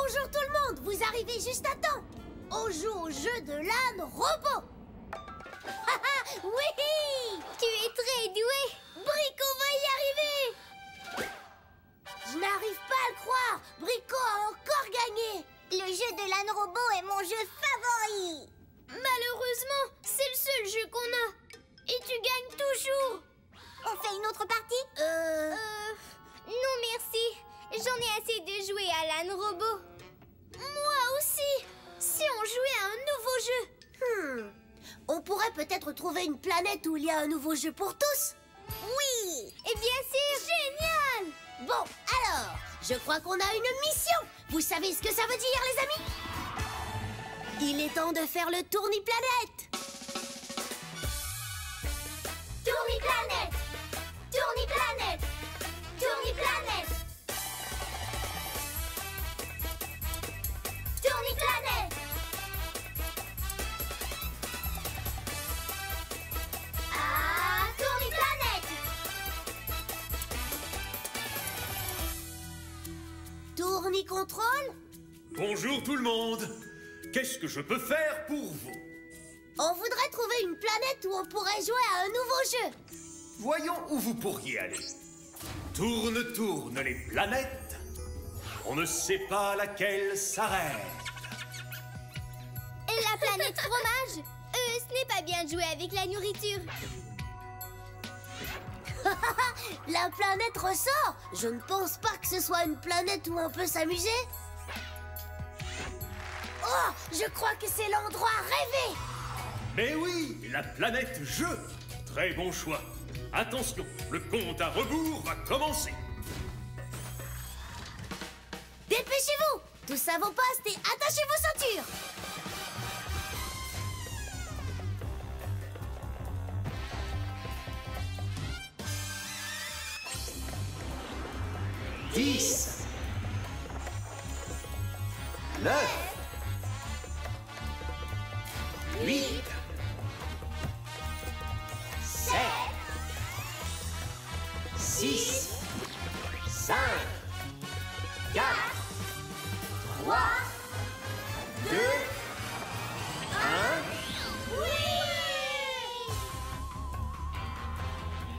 Bonjour tout le monde, vous arrivez juste à temps. On joue au jeu de l'âne robot. Oui! Tu es très doué. Brico va y arriver. Je n'arrive pas à le croire. Brico a encore gagné. Le jeu de l'âne robot est mon jeu favori. Malheureusement, c'est le seul jeu qu'on a. Et tu gagnes toujours. On fait une autre partie? Non merci. J'en ai assez de jouer à l'âne robot. Moi aussi. Si on jouait à un nouveau jeu. On pourrait peut-être trouver une planète où il y a un nouveau jeu pour tous. Oui. Et bien sûr. Génial. Bon, alors, je crois qu'on a une mission. Vous savez ce que ça veut dire, les amis? Il est temps de faire le tourni-planète. Tourni-planète. Tourni-planète. Tourni-planète. Tourni-planète. Ah, tourni-planète. Tourni-contrôle. Bonjour tout le monde. Qu'est-ce que je peux faire pour vous? On voudrait trouver une planète où on pourrait jouer à un nouveau jeu. Voyons où vous pourriez aller. Tourne, tourne les planètes. On ne sait pas laquelle s'arrête. La planète fromage. Ce n'est pas bien de jouer avec la nourriture. La planète ressort. Je ne pense pas que ce soit une planète où on peut s'amuser. Oh, je crois que c'est l'endroit rêvé. Mais oui, la planète jeu. Très bon choix. Attention, le compte à rebours va commencer. Dépêchez-vous. Tous à vos postes et attachez vos ceintures. Dix. 9. 8. 7. 6. 5. 4. 3. 2. 1. Oui!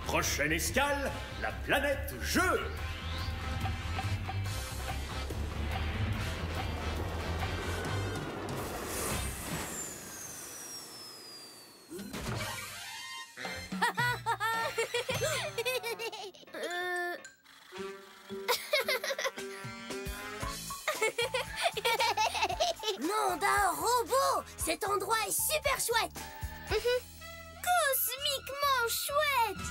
Prochaine escale, la planète jeu. Nom d'un robot! Cet endroit est super chouette! Cosmiquement chouette!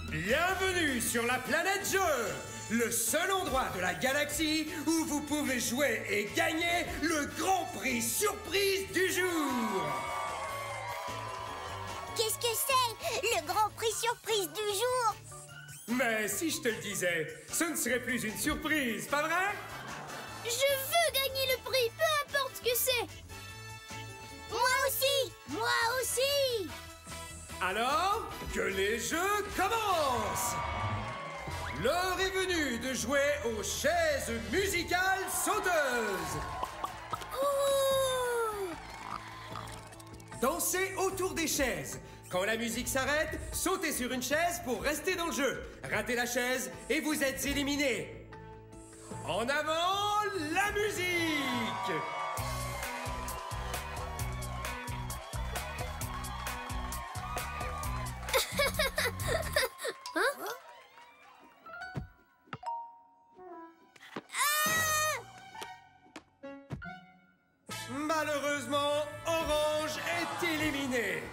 Bienvenue sur la planète Jeu, le seul endroit de la galaxie où vous pouvez jouer et gagner le grand prix surprise du jour. Qu'est-ce que c'est, le grand prix surprise du jour? Mais si je te le disais, ce ne serait plus une surprise, pas vrai? Je veux gagner le prix, peu importe ce que c'est! Moi aussi! Moi aussi! Alors, que les jeux commencent! L'heure est venue de jouer aux chaises musicales sauteuses. Ouh! Dansez autour des chaises. Quand la musique s'arrête, sautez sur une chaise pour rester dans le jeu. Ratez la chaise et vous êtes éliminé. En avant, la musique! Malheureusement, Orange est éliminé.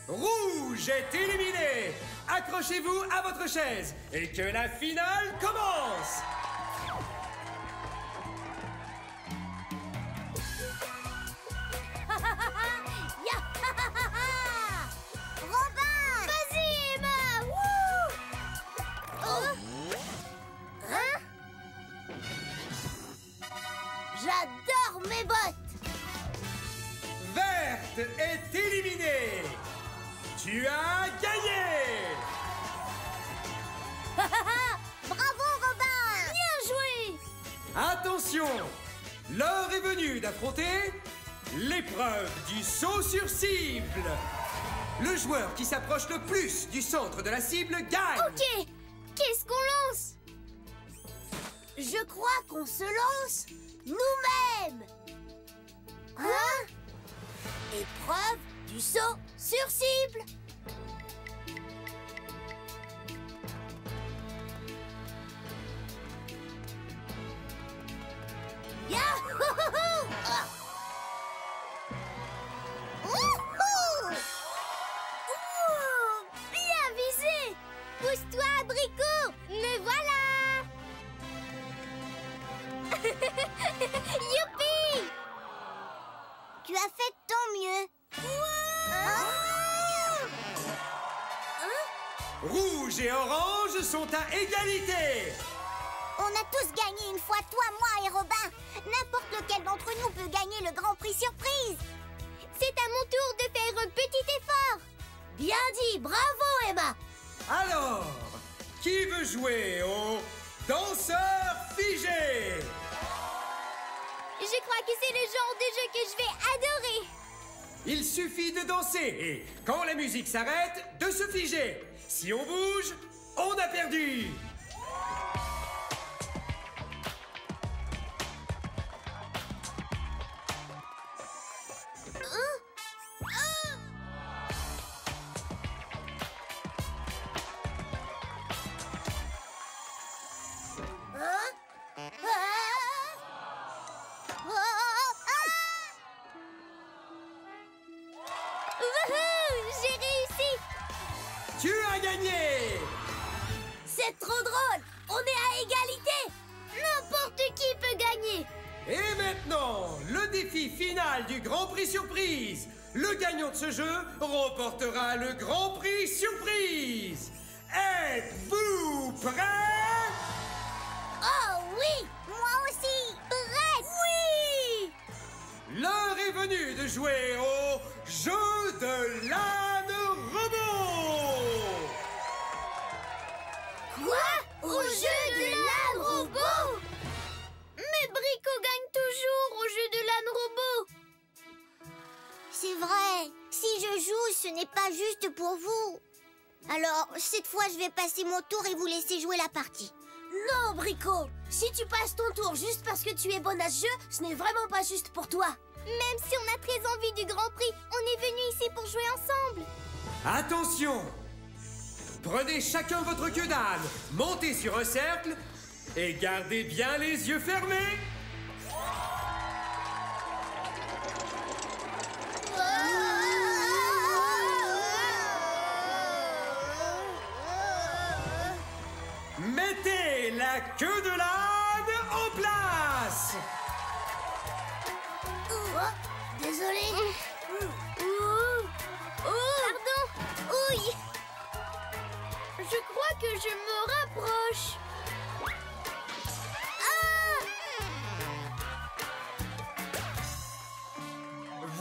Rouge est éliminé. Accrochez-vous à votre chaise et que la finale commence. Robin! Vas-y, Emma! Wouh! Oh! Hein? J'adore mes bottes. Verte est éliminée. Tu as gagné. Bravo, Robin! Bien joué. Attention, l'heure est venue d'affronter l'épreuve du saut sur cible. Le joueur qui s'approche le plus du centre de la cible gagne. Ok, qu'est-ce qu'on lance? Je crois qu'on se lance nous-mêmes. Hein? Épreuve du saut sur cible. Yahoo! Ah. Ouh! Bien visé! Pousse-toi, abricot! Me voilà! Youpi! Tu as fait de ton mieux. Rouge et orange sont à égalité. On a tous gagné une fois, toi, moi et Robin. N'importe lequel d'entre nous peut gagner le Grand Prix surprise. C'est à mon tour de faire un petit effort. Bien dit, bravo Emma. Alors, qui veut jouer au danseur figé? Je crois que c'est le genre de jeu que je vais adorer. Il suffit de danser et, quand la musique s'arrête, de se figer. Si on bouge, on a perdu. J'ai réussi. Tu as gagné. C'est trop drôle. On est à égalité. N'importe qui peut gagner. Et maintenant, le défi final du Grand Prix Surprise. Le gagnant de ce jeu remportera le Grand Prix Surprise. Êtes-vous prêts? Oh oui. Moi aussi. Prête. Oui. L'heure est venue de jouer au jeu de l'âne robot. Quoi? Au jeu de l'âne robot? Mais Brico gagne toujours au jeu de l'âne robot. C'est vrai. Si je joue, ce n'est pas juste pour vous. Alors, cette fois, je vais passer mon tour et vous laisser jouer la partie. Non, Brico. Si tu passes ton tour juste parce que tu es bonne à ce jeu, ce n'est vraiment pas juste pour toi. Même si on a très envie du Grand Prix, on est venu ici pour jouer ensemble. Attention! Prenez chacun votre queue d'âne, montez sur un cercle et gardez bien les yeux fermés. Mettez la queue de l'âne en place. Oh, désolé. Pardon. Ouille. Je crois que je me rapproche.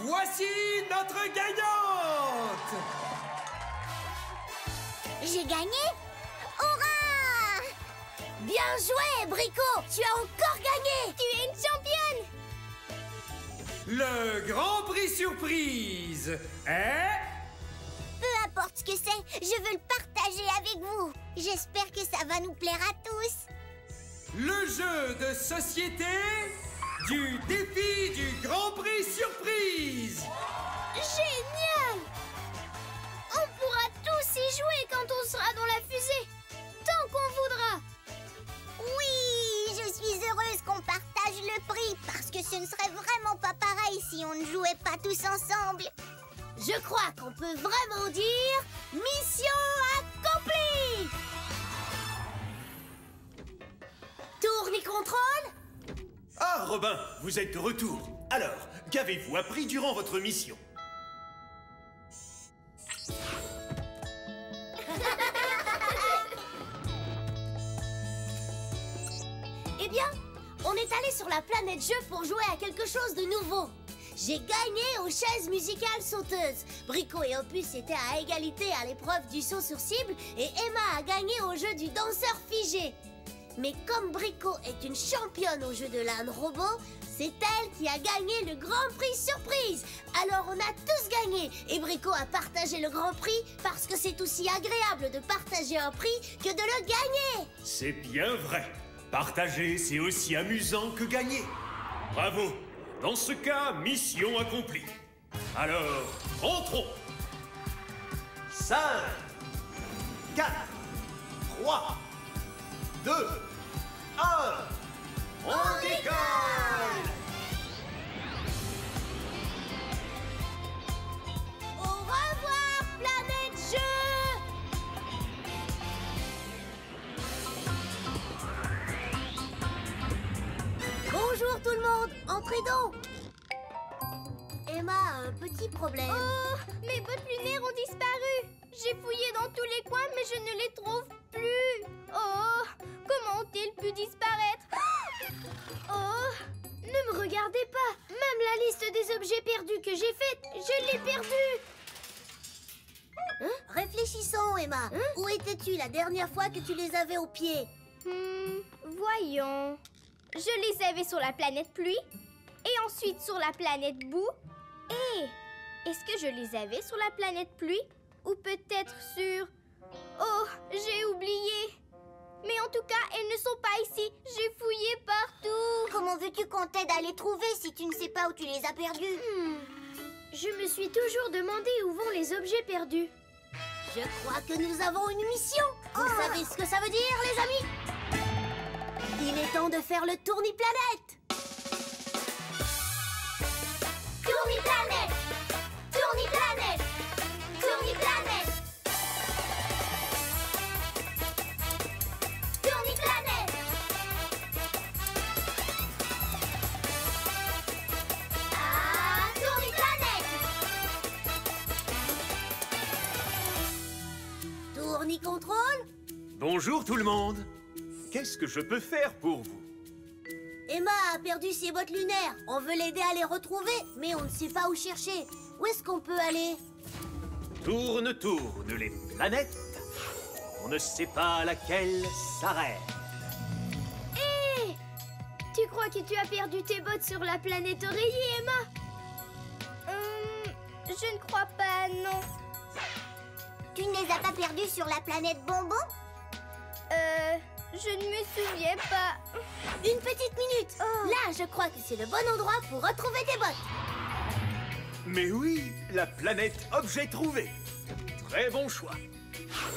Voici notre gagnante. J'ai gagné. Hurrah! Bien joué, Brico. Tu as encore gagné. Tu es une championne. Le Grand Prix Surprise est... Peu importe ce que c'est, je veux le partager avec vous. J'espère que ça va nous plaire à tous. le jeu de société du défi du Grand Prix Surprise. Génial! On pourra tous y jouer quand on sera dans la fusée, tant qu'on voudra. Oui, je suis heureuse qu'on partage le prix, parce que ce ne serait vraiment pas pareil si on ne jouait pas tous ensemble. Je crois qu'on peut vraiment dire mission accomplie. Tourne-contrôle. Ah, Robin, vous êtes de retour. Alors, qu'avez-vous appris durant votre mission? Eh bien, on est allé sur la planète jeu pour jouer à quelque chose de nouveau. J'ai gagné aux chaises musicales sauteuses. Brico et Opus étaient à égalité à l'épreuve du saut sur cible et Emma a gagné au jeu du danseur figé. Mais comme Brico est une championne au jeu de l'âne robot, c'est elle qui a gagné le Grand Prix surprise. Alors on a tous gagné et Brico a partagé le Grand Prix parce que c'est aussi agréable de partager un prix que de le gagner. C'est bien vrai. Partager, c'est aussi amusant que gagner. Bravo. Dans ce cas, mission accomplie. Alors, entrons. 5, 4, 3, 2, 1. On décolle! Au revoir, planète jeu! Bonjour tout le monde, entrez donc! Emma a un petit problème. Oh, mes bottes lunaires ont disparu. J'ai fouillé dans tous les coins, mais je ne les trouve plus. Oh, comment ont-ils pu disparaître? Oh, ne me regardez pas. Même la liste des objets perdus que j'ai faite, je l'ai perdue. Réfléchissons, Emma. Où étais-tu la dernière fois que tu les avais aux pieds? Voyons. Je les avais sur la planète pluie, et ensuite sur la planète boue. Et est-ce que je les avais sur la planète pluie? Ou peut-être sur... Oh, j'ai oublié. Mais en tout cas, elles ne sont pas ici. J'ai fouillé partout. Comment veux-tu qu'on t'aide à les trouver si tu ne sais pas où tu les as perdus? Je me suis toujours demandé où vont les objets perdus. Je crois que nous avons une mission. Vous savez ce que ça veut dire, les amis? Il est temps de faire le tourniplanète. Tourniplanète! Tourniplanète! Tourniplanète! Tourniplanète! Ah, tourniplanète! Tournicontrôle? Bonjour tout le monde. Qu'est-ce que je peux faire pour vous? Emma a perdu ses bottes lunaires. On veut l'aider à les retrouver, mais on ne sait pas où chercher. Où est-ce qu'on peut aller? Tourne, tourne les planètes. On ne sait pas laquelle s'arrête. Hé! Tu crois que tu as perdu tes bottes sur la planète oreiller, Emma? Je ne crois pas, non. Tu ne les as pas perdues sur la planète Bonbon? Je ne me souviens pas. Une petite minute. Là, je crois que c'est le bon endroit pour retrouver tes bottes. Mais oui, la planète objet trouvé. Très bon choix.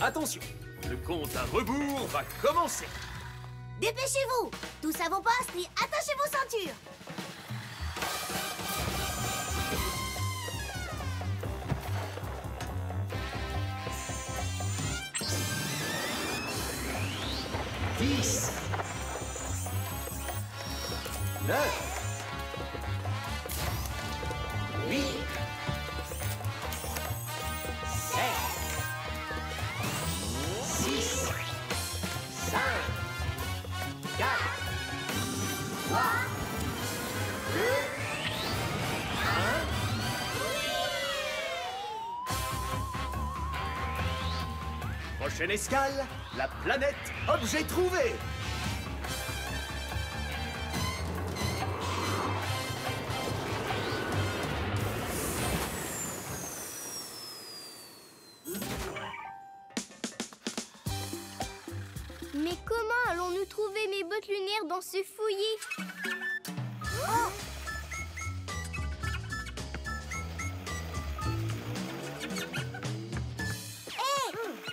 Attention, le compte à rebours va commencer. Dépêchez-vous. Tous à vos postes et attachez vos ceintures. Dix. 9. 8. 7. 6. 5. 4. 3. 2. 1. Prochaine escale, la planète objet trouvé. Mais comment allons-nous trouver mes bottes lunaires dans ce fouillis?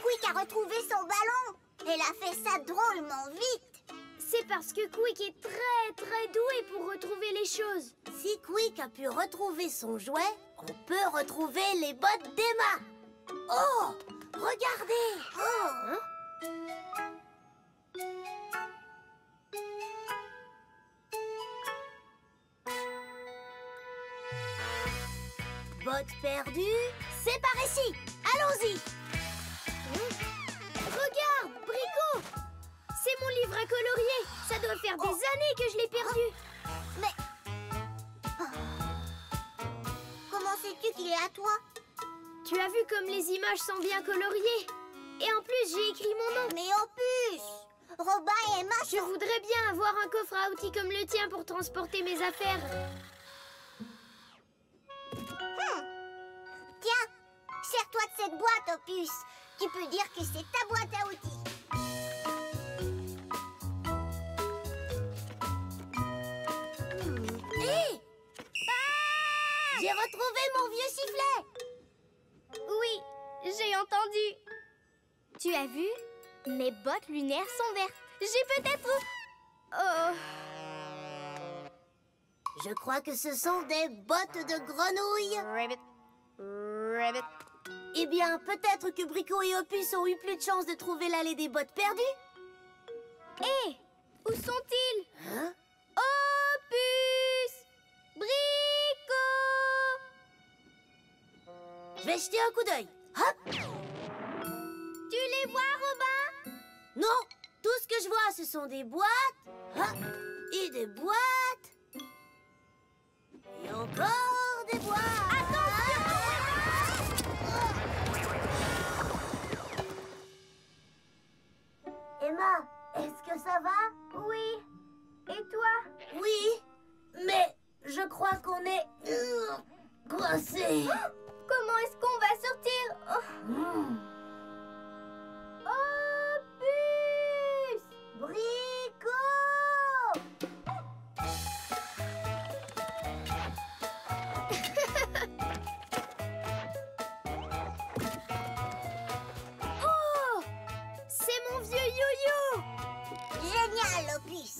Quick a retrouvé son ballon. Elle a fait ça drôlement vite. C'est parce que Quick est très doué pour retrouver les choses. Si Quick a pu retrouver son jouet, on peut retrouver les bottes d'Emma. Oh, regardez. Bottes perdues, c'est par ici. Allons-y. Regarde, Brico! C'est mon livre à colorié. Ça doit faire des années que je l'ai perdu. Mais... Comment sais-tu qu'il est à toi? Tu as vu comme les images sont bien coloriées. Et en plus, j'ai écrit mon nom. Mais Opus, Robin et Emma Je voudrais bien avoir un coffre à outils comme le tien pour transporter mes affaires. Tiens, sers-toi de cette boîte, Opus. Tu peux dire que c'est ta boîte à outils. Hé! J'ai retrouvé mon vieux sifflet. Oui, j'ai entendu. Tu as vu? Mes bottes lunaires sont vertes. J'ai peut-être... Oh... Je crois que ce sont des bottes de grenouille. Rabbit. Eh bien, peut-être que Brico et Opus ont eu plus de chance de trouver l'allée des bottes perdues. Hé! Où sont-ils? Hein? Opus! Brico! Je vais jeter un coup d'œil. Hop! Tu les vois, Robin? Non, tout ce que je vois, ce sont des boîtes. Hop! Et des boîtes. Et encore des boîtes. Emma, est-ce que ça va? Oui. Et toi? Oui, mais je crois qu'on est coincé. Comment est-ce qu'on va sortir? Opus! Brico! Oh! C'est mon vieux yo-yo! Génial, Opus.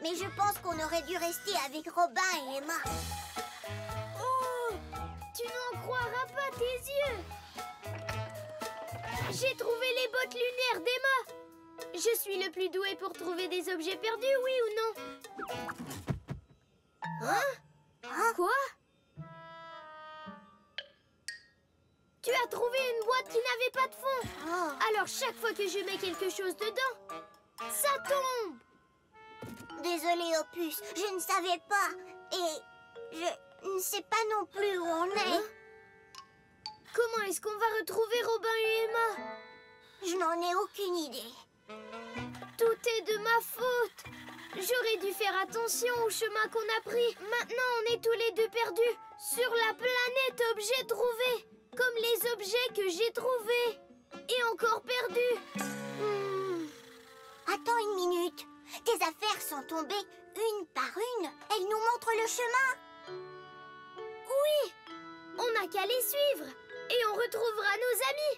Mais je pense qu'on aurait dû rester avec Robin et Emma. Oh! Tu n'en croiras pas tes yeux! J'ai trouvé les bottes lunaires d'Emma! Je suis le plus doué pour trouver des objets perdus, oui ou non? Hein? Quoi? Tu as trouvé une boîte qui n'avait pas de fond! Oh. Alors chaque fois que je mets quelque chose dedans, ça tombe! Désolée, Opus, je ne savais pas. Et je ne sais pas non plus où on est. Comment est-ce qu'on va retrouver Robin et Emma? Je n'en ai aucune idée. Tout est de ma faute! J'aurais dû faire attention au chemin qu'on a pris. Maintenant, on est tous les deux perdus sur la planète objet trouvé. Comme les objets que j'ai trouvés. Et encore perdus. Attends une minute. Tes affaires sont tombées une par une. Elles nous montrent le chemin. Oui! On n'a qu'à les suivre. Et on retrouvera nos amis.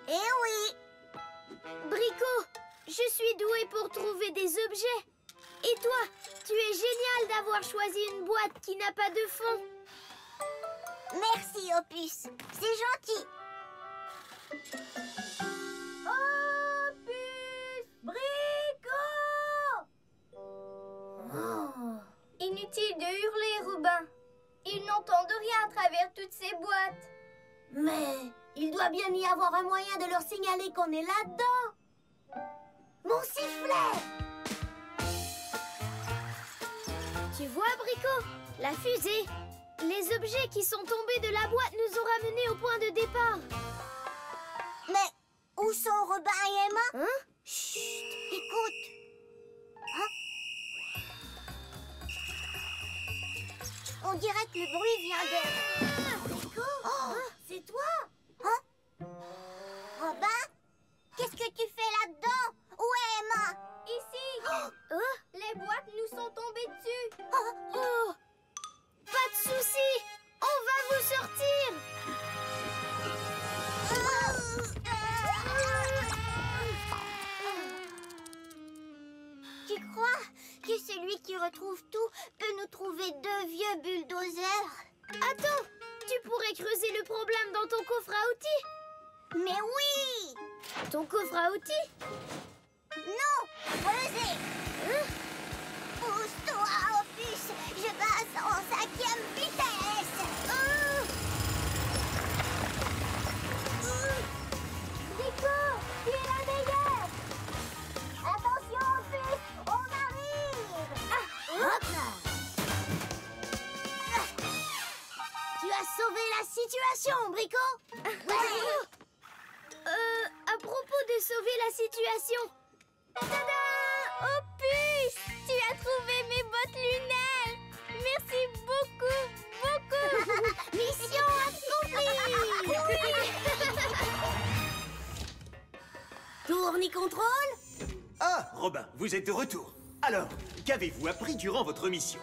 Eh oui! Brico, je suis douée pour trouver des objets. Et toi, tu es génial d'avoir choisi une boîte qui n'a pas de fond. Merci, Opus. C'est gentil. Opus! Brico! Inutile de hurler, Robin. Ils n'entendent rien à travers toutes ces boîtes. Mais il doit bien y avoir un moyen de leur signaler qu'on est là-dedans. Mon sifflet! Tu vois, Brico, la fusée. Les objets qui sont tombés de la boîte nous ont ramenés au point de départ. Mais où sont Robin et Emma? Hein? Chut, écoute. Hein? On dirait que le bruit vient de... Brico? Oh, c'est toi? Hein? Robin? Qu'est-ce que tu fais là-dedans? Où est Emma? Ici. Oh. Les boîtes nous sont tombées dessus. Oh. Oh! Pas de souci, on va vous sortir. Tu crois que celui qui retrouve tout peut nous trouver deux vieux bulldozers? Attends, tu pourrais creuser le problème dans ton coffre à outils. Mais oui! Ton coffre à outils? Non! Creuser! Pousse-toi, Opus! Je passe en 5e vitesse! Rico, tu es la meilleure! la situation, Brico. À propos de sauver la situation. Tada! Opus! Tu as trouvé mes bottes lunaires! Merci beaucoup, beaucoup! Mission accomplie. Tourne-contrôle. Ah, Robin, vous êtes de retour. Alors, qu'avez-vous appris durant votre mission?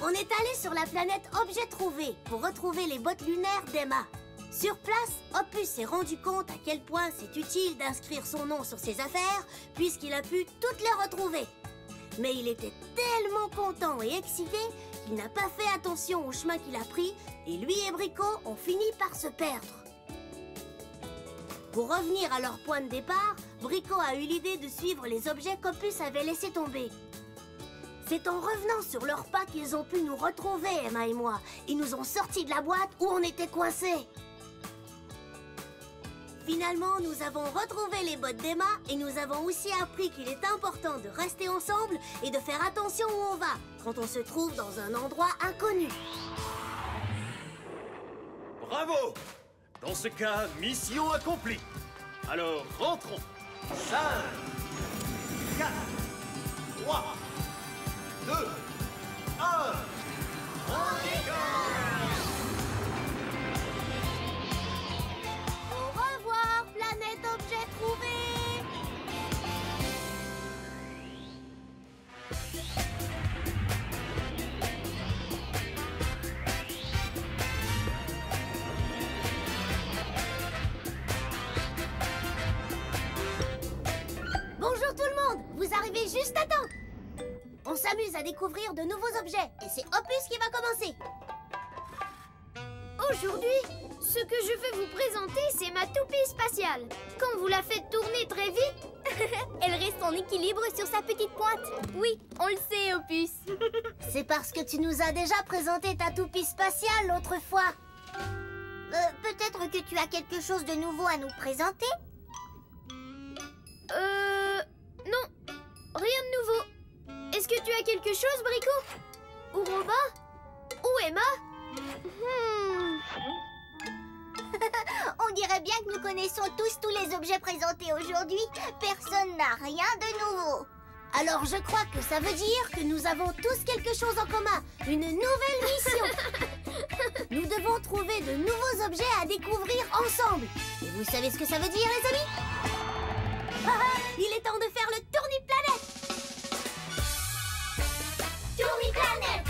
On est allé sur la planète Objet Trouvé pour retrouver les bottes lunaires d'Emma. Sur place, Opus s'est rendu compte à quel point c'est utile d'inscrire son nom sur ses affaires puisqu'il a pu toutes les retrouver. Mais il était tellement content et excité qu'il n'a pas fait attention au chemin qu'il a pris et lui et Brico ont fini par se perdre. Pour revenir à leur point de départ, Brico a eu l'idée de suivre les objets qu'Opus avait laissés tomber. C'est en revenant sur leurs pas qu'ils ont pu nous retrouver, Emma et moi. Ils nous ont sortis de la boîte où on était coincés. Finalement, nous avons retrouvé les bottes d'Emma et nous avons aussi appris qu'il est important de rester ensemble et de faire attention où on va quand on se trouve dans un endroit inconnu. Bravo! Dans ce cas, mission accomplie. Alors, rentrons. 5, 4, 3, 2, 1. On décolle! Au revoir, planète Objet Trouvé! Bonjour tout le monde! Vous arrivez juste à temps! On s'amuse à découvrir de nouveaux objets et c'est Opus qui va commencer. Aujourd'hui, ce que je veux vous présenter, c'est ma toupie spatiale. Quand vous la faites tourner très vite, elle reste en équilibre sur sa petite pointe. Oui, on le sait, Opus. C'est parce que tu nous as déjà présenté ta toupie spatiale l'autre fois. Peut-être que tu as quelque chose de nouveau à nous présenter? Non, rien de nouveau. Est-ce que tu as quelque chose, Brico? Ou Robin? Ou Emma? On dirait bien que nous connaissons tous les objets présentés aujourd'hui. Personne n'a rien de nouveau. Alors je crois que ça veut dire que nous avons tous quelque chose en commun. Une nouvelle mission. Nous devons trouver de nouveaux objets à découvrir ensemble. Et vous savez ce que ça veut dire, les amis? Il est temps de faire le tourni-planète. Tourni-planète.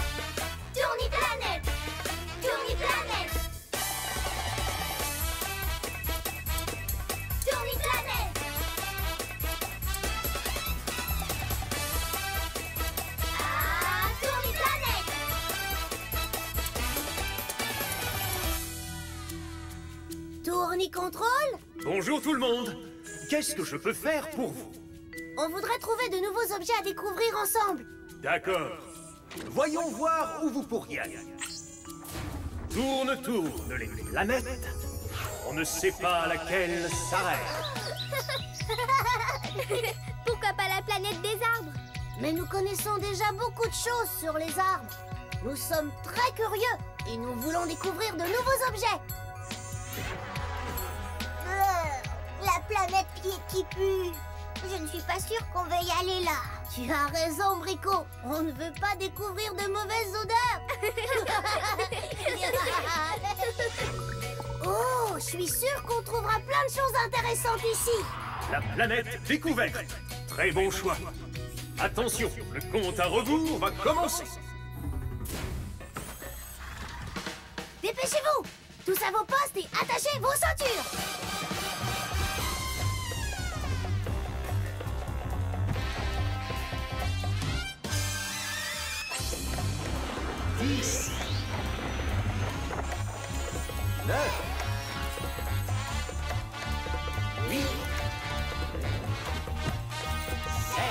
Tourni-planète. Tourni-planète. Tourni-planète. Ah, tourni-planète. Tourni-contrôle. Bonjour tout le monde. Qu'est-ce que je peux faire pour vous? On voudrait trouver de nouveaux objets à découvrir ensemble. D'accord. Voyons voir où vous pourriez aller. Tourne les planètes. On ne sait pas laquelle s'arrête. Pourquoi pas la planète des arbres? Mais nous connaissons déjà beaucoup de choses sur les arbres. Nous sommes très curieux et nous voulons découvrir de nouveaux objets. La planète qui pue. Je ne suis pas sûre qu'on veuille y aller là. Tu as raison, Brico. On ne veut pas découvrir de mauvaises odeurs. Oh, je suis sûre qu'on trouvera plein de choses intéressantes ici. La planète découverte. Très bon choix. Attention, le compte à rebours va commencer. Dépêchez-vous. Tous à vos postes et attachez vos ceintures. 10, 9, 8, 7,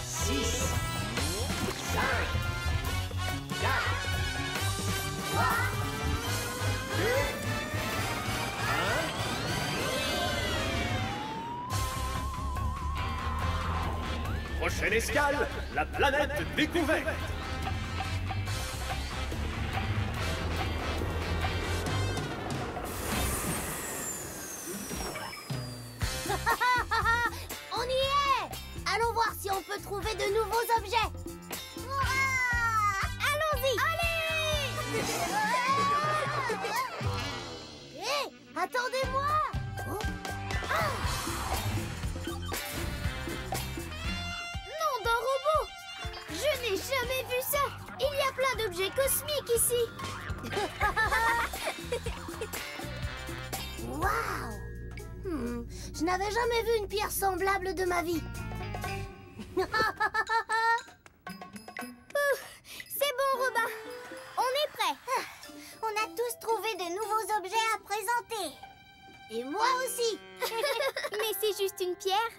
6, 5, 4, 3, 2, 1. Prochaine escale, la planète découverte. On y est! Allons voir si on peut trouver de nouveaux objets. Allons-y! Allez! Hé, attendez-moi! Nom d'un robot! Je n'ai jamais vu ça! Il y a plein d'objets cosmiques ici! Waouh! Je n'avais jamais vu une pierre semblable de ma vie. C'est bon, Robin! On est prêt! On a tous trouvé de nouveaux objets à présenter! Et moi aussi. Mais c'est juste une pierre?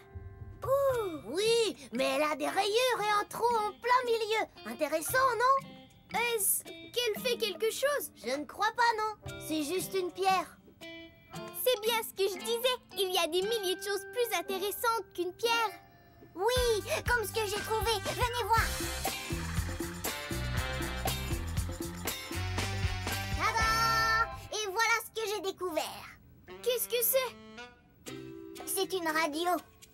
Oui, mais elle a des rayures et un trou en plein milieu. Intéressant, non? Est-ce qu'elle fait quelque chose? Je ne crois pas, non. C'est juste une pierre. C'est bien ce que je disais! Il y a des milliers de choses plus intéressantes qu'une pierre! Oui, comme ce que j'ai trouvé! Venez voir! Tada! Et voilà ce que j'ai découvert! Qu'est-ce que c'est? C'est une radio,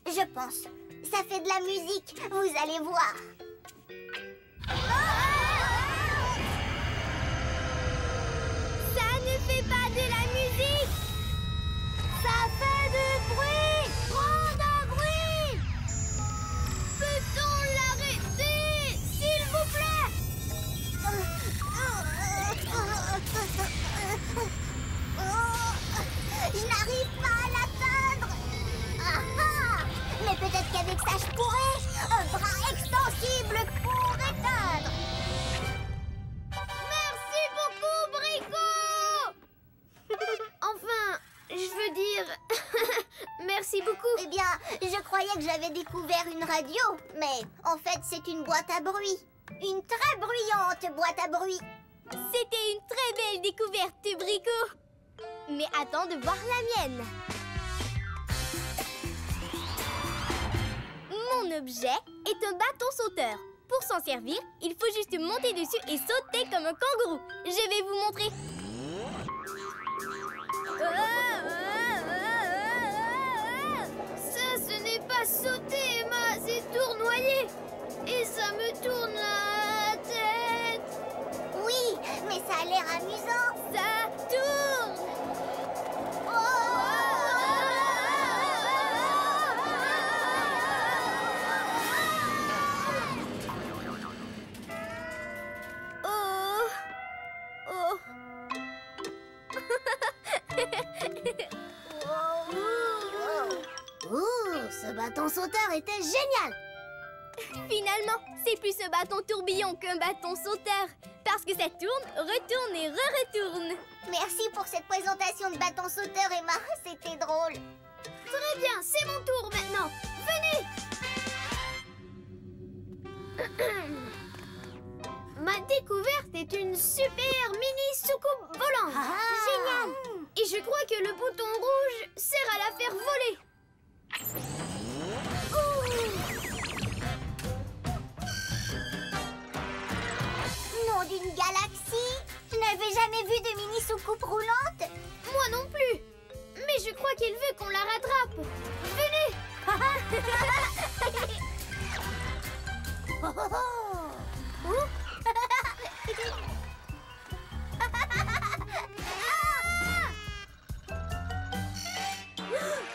je pense. Ça fait de la musique, vous allez voir! Ça ne fait pas de la musique! Ça fait du bruit! Trop de bruit! Peut-on l'arrêter, s'il vous plaît? Je n'arrive pas à l'atteindre! Mais peut-être qu'avec ça, je pourrais! Un bras extensible pour éteindre! Merci beaucoup, Brico! Enfin, je veux dire... Merci beaucoup. Eh bien, je croyais que j'avais découvert une radio, mais en fait, c'est une boîte à bruit. Une très bruyante boîte à bruit. C'était une très belle découverte, Brico. Mais attends de voir la mienne. Mon objet est un bâton sauteur. Pour s'en servir, il faut juste monter dessus et sauter comme un kangourou. Je vais vous montrer. Ça, ce n'est pas sauter, Emma, c'est tournoyer. Et ça me tourne la tête. Oui, mais ça a l'air amusant. Ça tourne. Ce bâton sauteur était génial. Finalement, c'est plus un bâton tourbillon qu'un bâton sauteur. Parce que ça tourne, retourne et re-retourne. Merci pour cette présentation de bâton sauteur, Emma. C'était drôle. Très bien, c'est mon tour maintenant. Venez. Ma découverte est une super mini soucoupe volante. Génial. Et je crois que le bouton rouge sert à la faire voler. Nom d'une galaxie! Je n'avais jamais vu de mini soucoupe roulante. Moi non plus. Mais je crois qu'il veut qu'on la rattrape. Venez.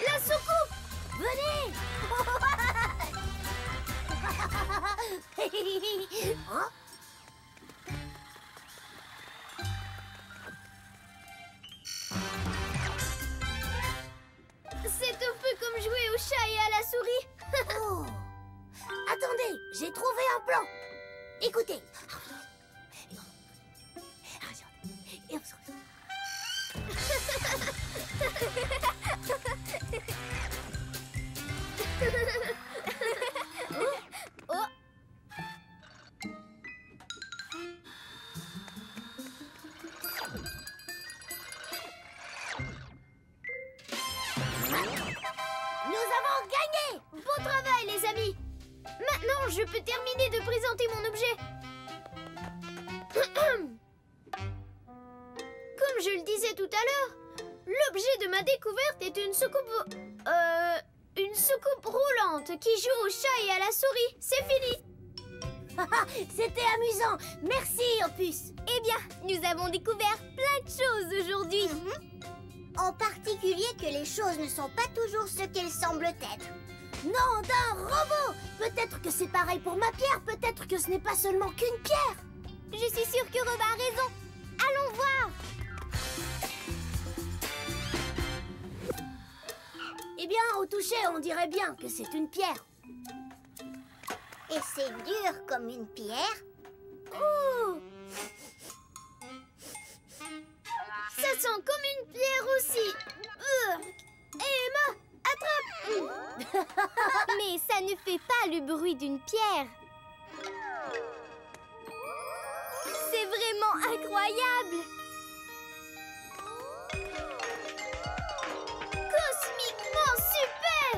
La soucoupe! Venez! Hein? C'est un peu comme jouer au chat et à la souris. Oh. Attendez, j'ai trouvé un plan. Écoutez. Oh. Nous avons gagné! Bon travail, les amis! Maintenant, je peux terminer de présenter mon objet. Comme je le disais tout à l'heure, l'objet de ma découverte est une soucoupe... une soucoupe roulante qui joue au chat et à la souris. C'est fini. C'était amusant. Merci, Opus. Eh bien, nous avons découvert plein de choses aujourd'hui. En particulier que les choses ne sont pas toujours ce qu'elles semblent être. Non, d'un robot. Peut-être que c'est pareil pour ma pierre. Peut-être que ce n'est pas seulement qu'une pierre. Je suis sûre que Robin a raison. Allons voir. Eh bien, au toucher, on dirait bien que c'est une pierre. Et c'est dur comme une pierre. Ouh! Ça sent comme une pierre aussi. Emma, attrape. Mais ça ne fait pas le bruit d'une pierre. C'est vraiment incroyable. Cosmiquement super.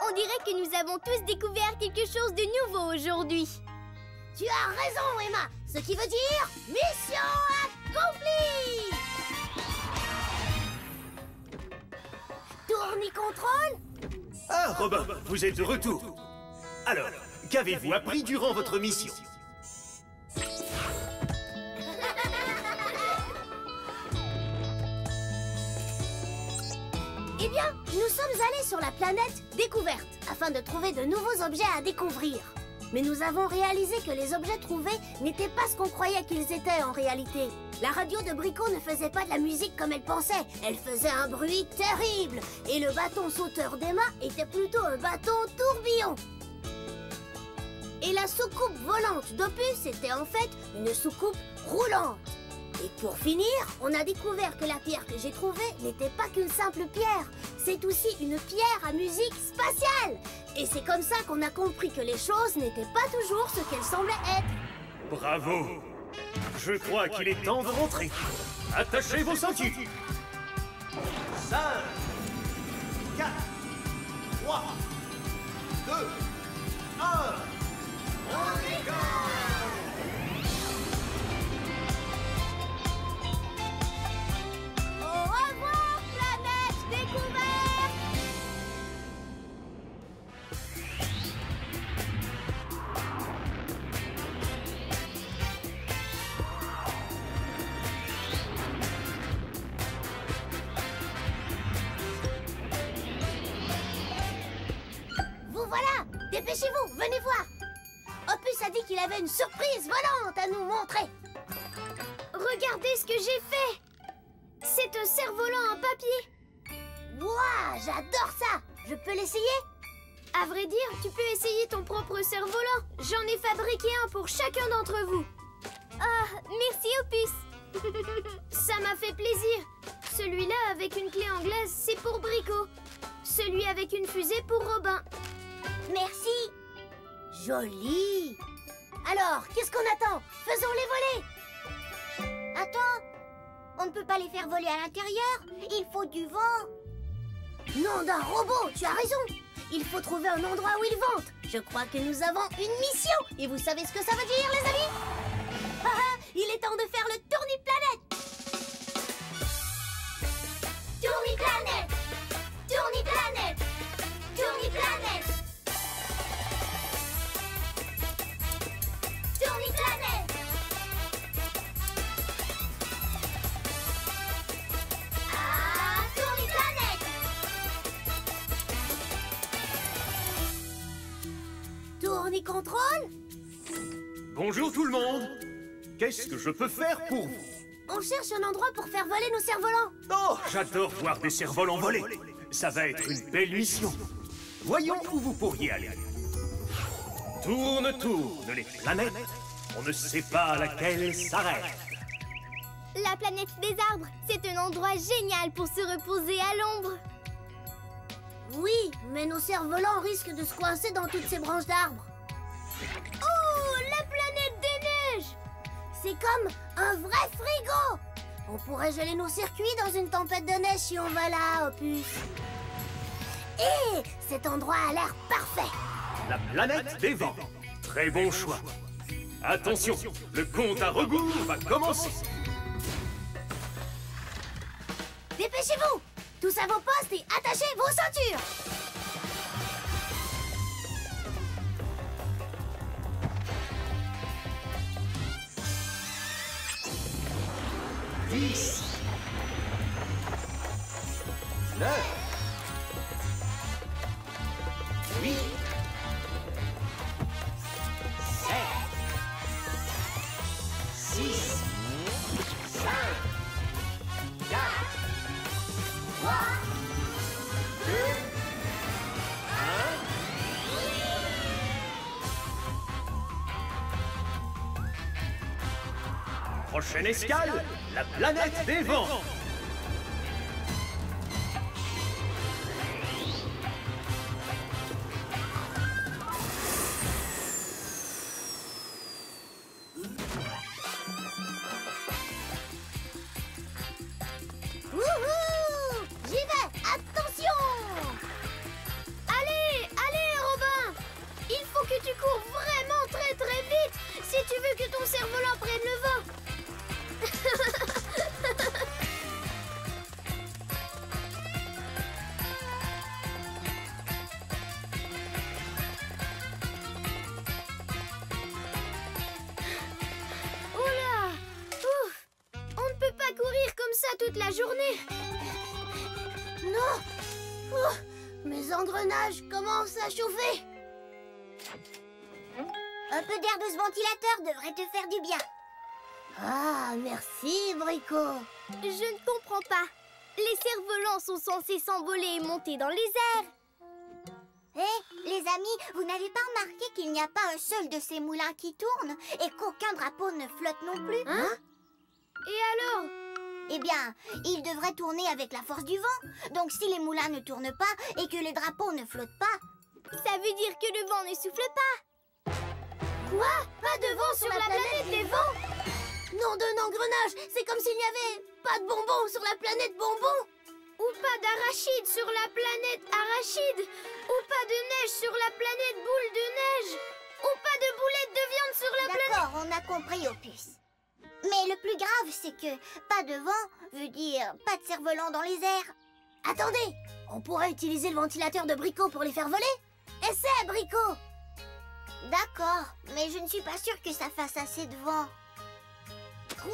On dirait que nous avons tous découvert quelque chose de nouveau aujourd'hui. Tu as raison, Emma. Ce qui veut dire mission accomplie. Tourne-contrôle. Ah, Robin, vous êtes de retour. Alors, qu'avez-vous appris durant votre mission? Eh bien, nous sommes allés sur la planète Découverte afin de trouver de nouveaux objets à découvrir. Mais nous avons réalisé que les objets trouvés n'étaient pas ce qu'on croyait qu'ils étaient en réalité. La radio de Brico ne faisait pas de la musique comme elle pensait. Elle faisait un bruit terrible. Et le bâton sauteur d'Emma était plutôt un bâton tourbillon. Et la soucoupe volante d'Opus était en fait une soucoupe roulante. Et pour finir, on a découvert que la pierre que j'ai trouvée n'était pas qu'une simple pierre. C'est aussi une pierre à musique spatiale. Et c'est comme ça qu'on a compris que les choses n'étaient pas toujours ce qu'elles semblaient être. Bravo! Je crois qu'il est temps de rentrer. Attachez vos ceintures. 5, 4, 3, 2, 1. On décolle! Au revoir, planète découverte. Vous voilà! Dépêchez-vous, venez voir! Opus a dit qu'il avait une surprise volante à nous montrer. Regardez ce que j'ai fait. C'est un cerf-volant en papier. Ouah, j'adore ça! Je peux l'essayer? À vrai dire, tu peux essayer ton propre cerf-volant. J'en ai fabriqué un pour chacun d'entre vous. Ah, merci Opus. Ça m'a fait plaisir. Celui-là avec une clé anglaise, c'est pour Brico. Celui avec une fusée pour Robin. Merci! Joli! Alors, qu'est-ce qu'on attend? Faisons-les voler! Attends, on ne peut pas les faire voler à l'intérieur. Il faut du vent. Nom d'un robot, tu as raison! Il faut trouver un endroit où ils ventent. Je crois que nous avons une mission. Et vous savez ce que ça veut dire, les amis? Il est temps de faire le tourni-planète! Tourni-planète! Tourni-planète! Tourni-planète! Tourni-planète! Ah, tourni-planète! Tourni-contrôle? Bonjour tout le monde. Qu'est-ce que je peux faire pour vous? On cherche un endroit pour faire voler nos cerfs-volants. Oh, j'adore voir des cerfs-volants voler. Ça va être une belle mission. Voyons où vous pourriez aller. Tourne, tourne les planètes. On ne sait pas laquelle s'arrête. La planète des arbres, c'est un endroit génial pour se reposer à l'ombre. Oui, mais nos cerfs-volants risquent de se coincer dans toutes ces branches d'arbres. Oh, la planète des neiges! C'est comme un vrai frigo. On pourrait geler nos circuits dans une tempête de neige si on va là, Opus. Et cet endroit a l'air parfait. la planète des vents. Très bon choix. Attention, le compte à rebours va commencer. Dépêchez-vous! Tous à vos postes et attachez vos ceintures! Dix. 9. 8. 7. 6. 5. 4. 3. 2. 1. Prochaine escale, la planète des vents. Wouhou! J'y vais! Attention! Allez, allez, Robin! Il faut que tu cours vraiment très très vite si tu veux que ton cerf-volant prenne le vent. Oula! Ouf! On ne peut pas courir comme ça toute la journée. Non! Oh, mes engrenages commencent à chauffer! Un peu d'air de ce ventilateur devrait te faire du bien. Ah, merci, Brico! Je ne comprends pas. Les cerfs-volants sont censés s'envoler et monter dans les airs. Les amis, vous n'avez pas remarqué qu'il n'y a pas un seul de ces moulins qui tourne et qu'aucun drapeau ne flotte non plus? Hein? Et alors? Eh bien, ils devraient tourner avec la force du vent. Donc si les moulins ne tournent pas et que les drapeaux ne flottent pas... Ça veut dire que le vent ne souffle pas. Quoi? Pas de vent sur la planète des vents? Nom d'un engrenage! C'est comme s'il n'y avait pas de bonbons sur la planète bonbons! Ou pas d'arachide sur la planète arachide? Ou pas de neige sur la planète boule de neige? Ou pas de boulettes de viande sur la planète... D'accord, on a compris, Opus. Mais le plus grave, c'est que pas de vent veut dire pas de cerf-volant dans les airs. Attendez! On pourrait utiliser le ventilateur de Brico pour les faire voler? Essaie, Brico! D'accord, mais je ne suis pas sûre que ça fasse assez de vent. 3,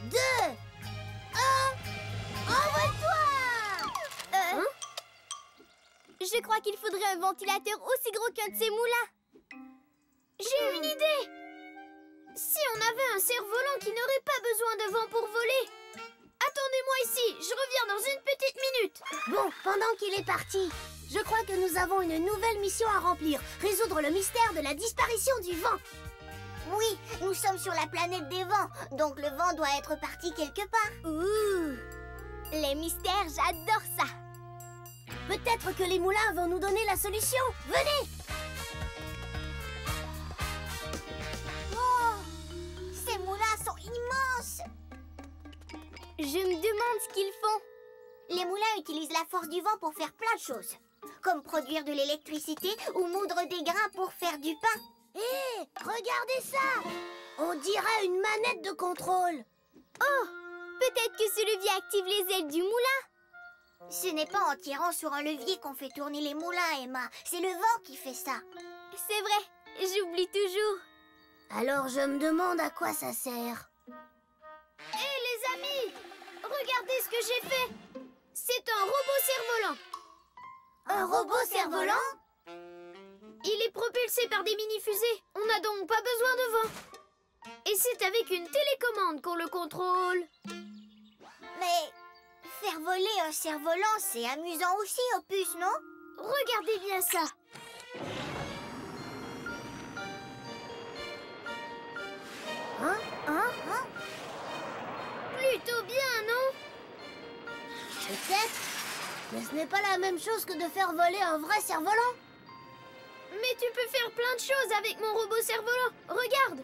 2, 1... Envole-toi! Je crois qu'il faudrait un ventilateur aussi gros qu'un de ces moulins. J'ai une idée! Si on avait un cerf-volant qui n'aurait pas besoin de vent pour voler. Attendez-moi ici, je reviens dans une petite minute. Bon, pendant qu'il est parti, je crois que nous avons une nouvelle mission à remplir. Résoudre le mystère de la disparition du vent. Oui, nous sommes sur la planète des vents, donc le vent doit être parti quelque part. Ouh! Les mystères, j'adore ça! Peut-être que les moulins vont nous donner la solution. Venez! Oh, ces moulins sont immenses! Je me demande ce qu'ils font. Les moulins utilisent la force du vent pour faire plein de choses, comme produire de l'électricité ou moudre des grains pour faire du pain. Hé, regardez ça! On dirait une manette de contrôle. Oh! Peut-être que ce levier active les ailes du moulin. Ce n'est pas en tirant sur un levier qu'on fait tourner les moulins, Emma. C'est le vent qui fait ça. C'est vrai, j'oublie toujours. Alors je me demande à quoi ça sert. Hé les amis! Regardez ce que j'ai fait! C'est un robot cerf-volant. Un robot cerf-volant? Il est propulsé par des mini-fusées. On n'a donc pas besoin de vent. Et c'est avec une télécommande qu'on le contrôle. Mais faire voler un cerf-volant, c'est amusant aussi, Opus, non? Regardez bien ça. Plutôt bien, non? Peut-être, mais ce n'est pas la même chose que de faire voler un vrai cerf-volant. Mais tu peux faire plein de choses avec mon robot cerf-volant. Regarde.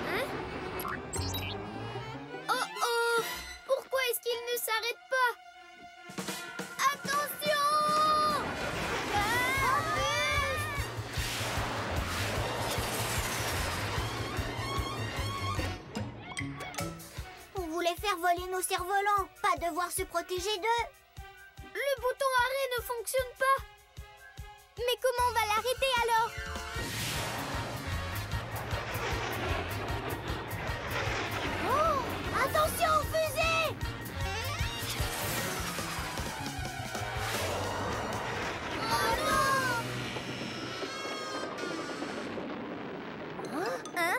Hein? Oh oh! Pourquoi est-ce qu'il ne s'arrête pas? faire voler nos cerfs-volants, pas devoir se protéger d'eux. Le bouton arrêt ne fonctionne pas. Mais comment on va l'arrêter alors? Oh! Attention aux fusées! Oh non! Hein?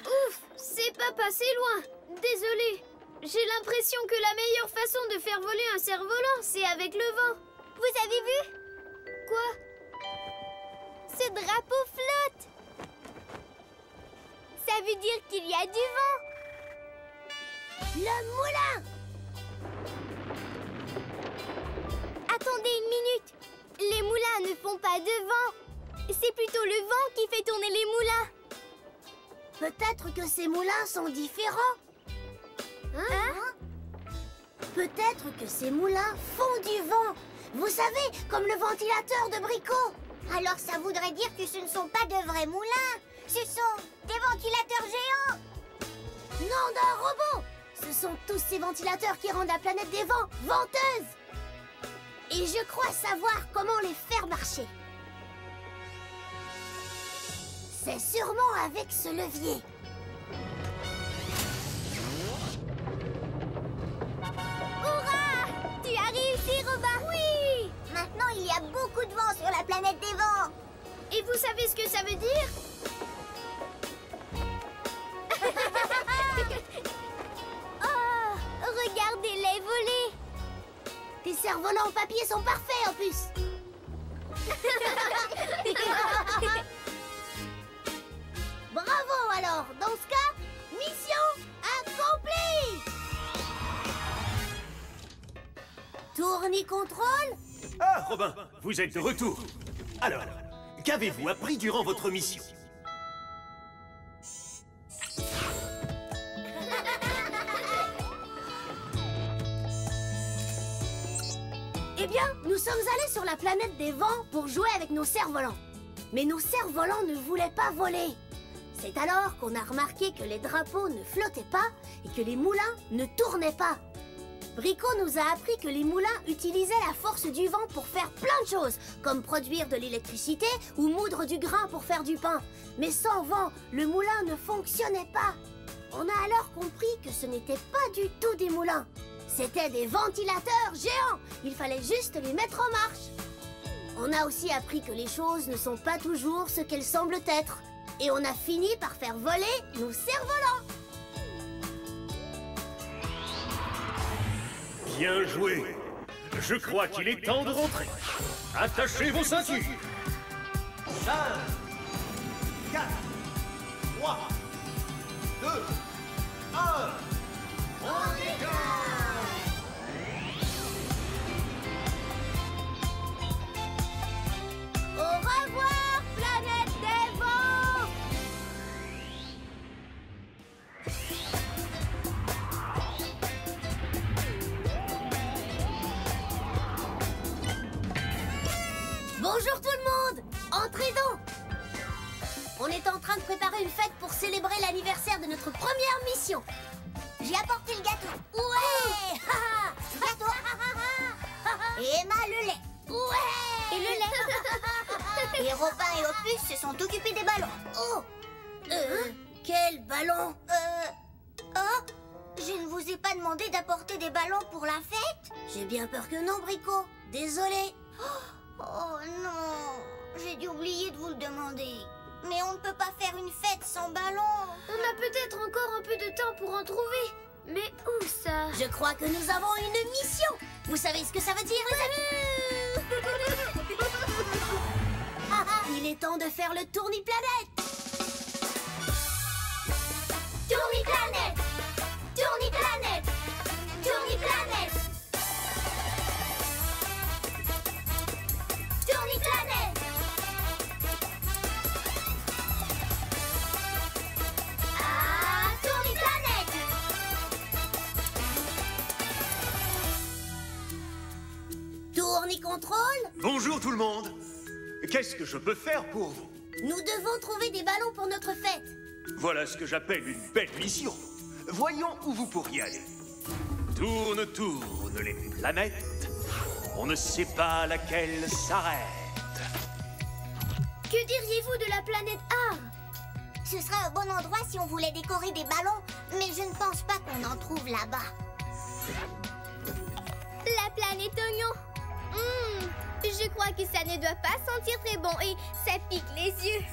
Ouf, c'est pas passé loin. Désolée. J'ai l'impression que la meilleure façon de faire voler un cerf-volant, c'est avec le vent. Vous avez vu? Quoi? Ce drapeau flotte. Ça veut dire qu'il y a du vent. Le moulin! Attendez une minute. Les moulins ne font pas de vent. C'est plutôt le vent qui fait tourner les moulins. Peut-être que ces moulins sont différents. Hein? Peut-être que ces moulins font du vent. Vous savez, comme le ventilateur de Brico. Alors ça voudrait dire que ce ne sont pas de vrais moulins. Ce sont des ventilateurs géants. Non, d'un robot. Ce sont tous ces ventilateurs qui rendent la planète des vents venteuse. Et je crois savoir comment les faire marcher. C'est sûrement avec ce levier. Hurrah! Tu as réussi, Robin. Oui! Maintenant, il y a beaucoup de vent sur la planète des vents. Et vous savez ce que ça veut dire? Oh, regardez-les voler. Tes cerfs-volants en papier sont parfaits en plus. Bravo alors. Dans ce cas, mission accomplie. Tourne-contrôle. Ah, Robin, vous êtes de retour. Alors, qu'avez-vous appris durant votre mission? Eh bien, nous sommes allés sur la planète des vents pour jouer avec nos cerfs-volants. Mais nos cerfs-volants ne voulaient pas voler. C'est alors qu'on a remarqué que les drapeaux ne flottaient pas et que les moulins ne tournaient pas. Brico nous a appris que les moulins utilisaient la force du vent pour faire plein de choses, comme produire de l'électricité ou moudre du grain pour faire du pain. Mais sans vent, le moulin ne fonctionnait pas. On a alors compris que ce n'était pas du tout des moulins. C'était des ventilateurs géants. Il fallait juste les mettre en marche. On a aussi appris que les choses ne sont pas toujours ce qu'elles semblent être. Et on a fini par faire voler nos cerfs-volants. Bien joué. Je crois qu'il est temps de rentrer. Attachez vos ceintures. 5, 4, 3, 2, 1. On décolle! Au revoir, planète des vents! Bonjour tout le monde! Entrez donc! On est en train de préparer une fête pour célébrer l'anniversaire de notre première mission. J'ai apporté le gâteau. Ouais! Gâteau. Et Emma, le lait. Ouais! Et le lait. Et Robin et Opus se sont occupés des ballons. Oh! Quel ballon! Oh, je ne vous ai pas demandé d'apporter des ballons pour la fête? J'ai bien peur que non, Brico. Désolé. Oh non, j'ai dû oublier de vous le demander. Mais on ne peut pas faire une fête sans ballons. On a peut-être encore un peu de temps pour en trouver. Mais où ça? Je crois que nous avons une mission. Vous savez ce que ça veut dire, les amis? Il est temps de faire le tourni-planète. Tourni-planète, tourni-planète, tourni-planète, tourni-planète. Ah, tourni-planète. Tourni-contrôle. Bonjour tout le monde. Qu'est-ce que je peux faire pour vous? Nous devons trouver des ballons pour notre fête. Voilà ce que j'appelle une belle mission. Voyons où vous pourriez aller. Tourne, tourne les planètes. On ne sait pas laquelle s'arrête. Que diriez-vous de la planète Ar? Ce serait un bon endroit si on voulait décorer des ballons, mais je ne pense pas qu'on en trouve là-bas. La planète Oignon. Je crois que ça ne doit pas sentir très bon et ça pique les yeux.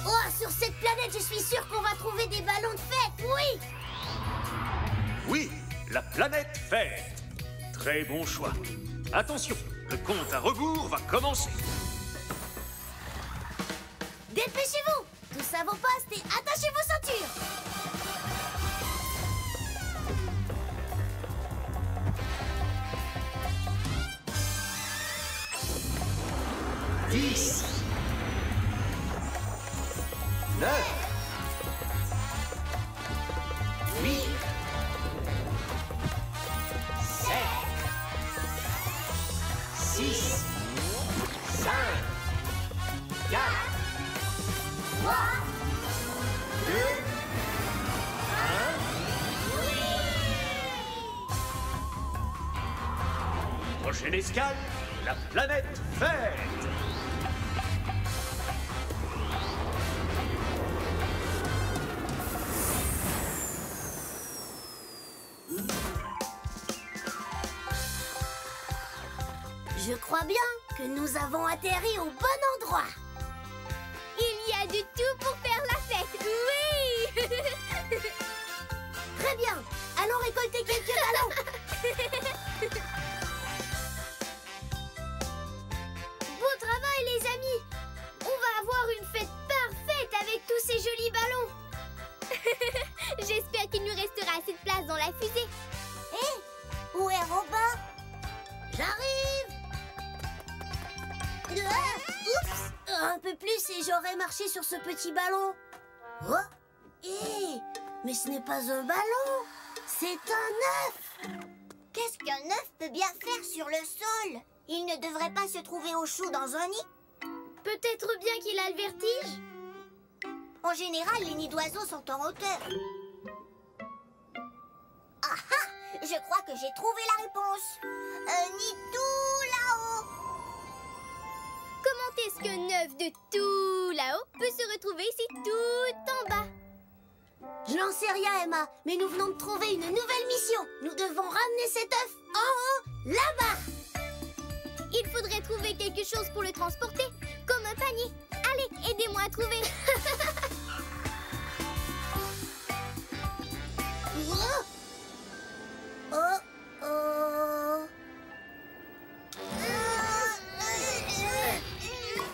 Oh, sur cette planète, je suis sûre qu'on va trouver des ballons de fête, oui! Oui, la planète fête. Très bon choix. Attention, le compte à rebours va commencer. Dépêchez-vous! Tous à vos postes et attachez vos ceintures! 10, 9, 8, 7, 6, 5, 4, 3, 2, 1. Prochaine escale, la planète fête. Je crois bien que nous avons atterri au bon endroit. Il y a du tout pour faire la fête, oui. Très bien, allons récolter quelques ballons. Beau travail, les amis. On va avoir une fête parfaite avec tous ces jolis ballons. J'espère qu'il nous restera assez de place dans la fusée. Hé, où est Robin? J'arrive. Oups, un peu plus et j'aurais marché sur ce petit ballon. Oh, hé, mais ce n'est pas un ballon, c'est un œuf. Qu'est-ce qu'un œuf peut bien faire sur le sol? Il ne devrait pas se trouver au chaud dans un nid. Peut-être bien qu'il a le vertige. En général, les nids d'oiseaux sont en hauteur. Ah ah! Je crois que j'ai trouvé la réponse. Un nid tout là-haut. Comment est-ce qu'un œuf de tout là-haut peut se retrouver ici tout en bas? Je n'en sais rien, Emma, mais nous venons de trouver une nouvelle mission. Nous devons ramener cet œuf en haut, là-bas. Il faudrait trouver quelque chose pour le transporter, comme un panier. Allez, aidez-moi à trouver.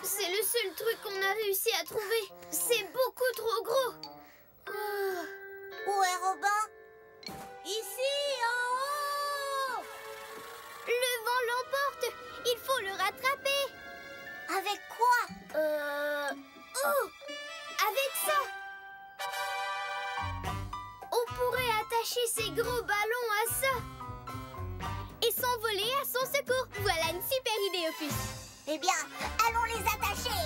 C'est le seul truc qu'on a réussi à trouver. C'est beaucoup trop gros. Où est Robin? Ici, en haut. Le vent l'emporte. Il faut le rattraper. Avec quoi? Oh, avec ça. On pourrait attacher ces gros ballons à ça et s'envoler à son secours. Voilà une super idée, Opus. Eh bien, allons les attacher.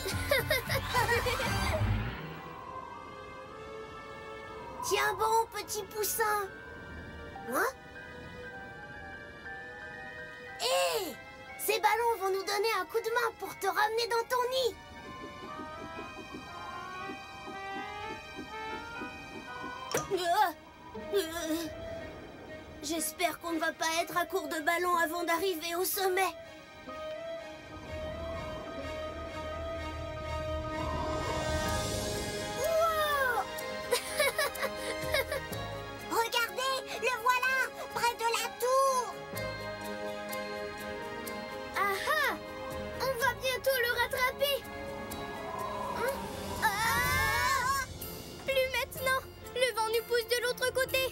Tiens bon, petit poussin. Hein? Hé! Ces ballons vont nous donner un coup de main pour te ramener dans ton nid. J'espère qu'on ne va pas être à court de ballons avant d'arriver au sommet. Wow! Regardez, le voilà, près de la tour. Ah ah! On va bientôt le rattraper. Ah! Plus maintenant. Le vent nous pousse de l'autre côté.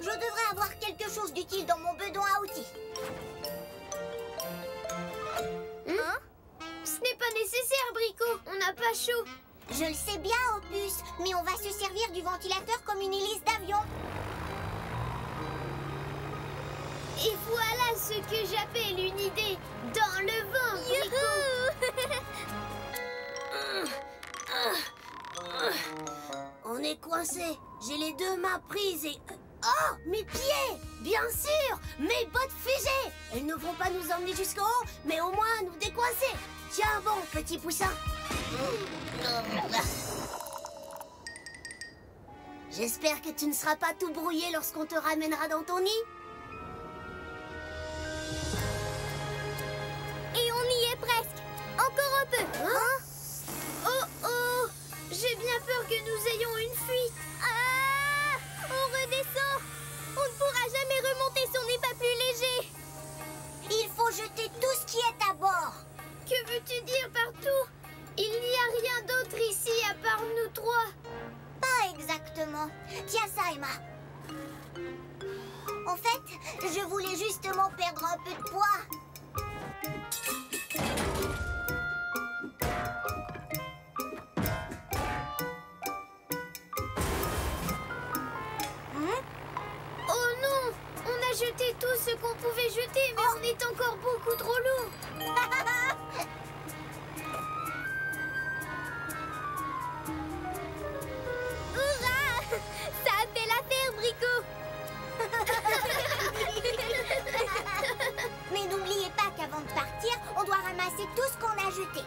Je devrais avoir quelque chose d'utile dans mon bedon à outils. Hein? Ce n'est pas nécessaire, Brico. On n'a pas chaud. Je le sais bien, Opus, mais on va se servir du ventilateur comme une hélice d'avion. Et voilà ce que j'appelle une idée dans le vent, Brico. coincée. J'ai les deux mains prises et... Oh, mes pieds! Bien sûr! Mes bottes fusées! Elles ne vont pas nous emmener jusqu'en haut, mais au moins nous décoincer. Tiens bon, petit poussin. J'espère que tu ne seras pas tout brouillé lorsqu'on te ramènera dans ton nid. Et on y est presque. Encore un peu. Hein? Oh oh! J'ai bien peur que nous ayons une fuite. Ah! On redescend. On ne pourra jamais remonter si on n'est pas plus léger. Il faut jeter tout ce qui est à bord. Que veux-tu dire partout? Il n'y a rien d'autre ici à part nous trois. Pas exactement. Tiens ça, Emma. En fait, je voulais justement perdre un peu de poids. Oh non! On a jeté tout ce qu'on pouvait jeter, mais on est encore beaucoup trop lourd. Hurrah! Ça a fait l'affaire, Brico! Mais n'oubliez pas qu'avant de partir, on doit ramasser tout ce qu'on a jeté.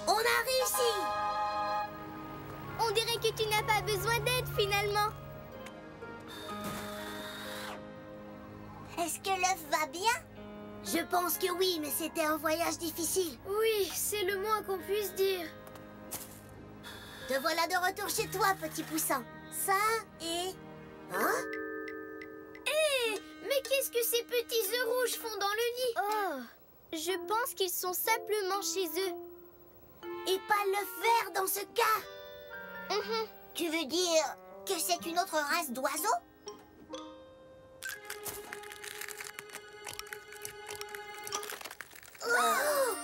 On a réussi! On dirait que tu n'as pas besoin d'aide, finalement. Est-ce que l'œuf va bien? Je pense que oui, mais c'était un voyage difficile. Oui, c'est le moins qu'on puisse dire. Te voilà de retour chez toi, petit poussin. Ça et... Hein? Hé! Mais qu'est-ce que ces petits œufs rouges font dans le nid? Oh! Je pense qu'ils sont simplement chez eux. Et pas l'œuf vert dans ce cas. Tu veux dire que c'est une autre race d'oiseaux? Oh!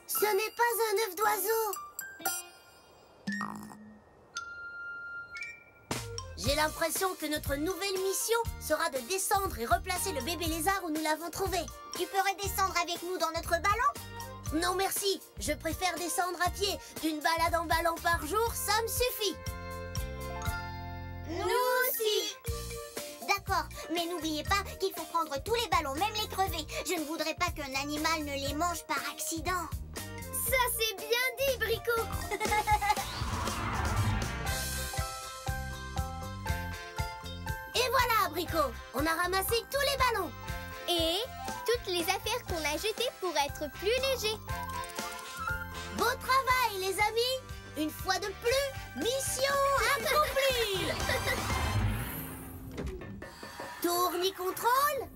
Ce n'est pas un œuf d'oiseau. J'ai l'impression que notre nouvelle mission sera de descendre et replacer le bébé lézard où nous l'avons trouvé. Tu peux redescendre avec nous dans notre ballon? Non merci, je préfère descendre à pied. Une balade en ballon par jour, ça me suffit. Nous aussi. D'accord, mais n'oubliez pas qu'il faut prendre tous les ballons, même les crevés. Je ne voudrais pas qu'un animal ne les mange par accident. Ça, c'est bien dit, Brico! Et voilà, Brico, on a ramassé tous les ballons. Et toutes les affaires qu'on a jetées pour être plus légers. Beau travail, les amis. Une fois de plus, mission accomplie. Tourne-contrôle.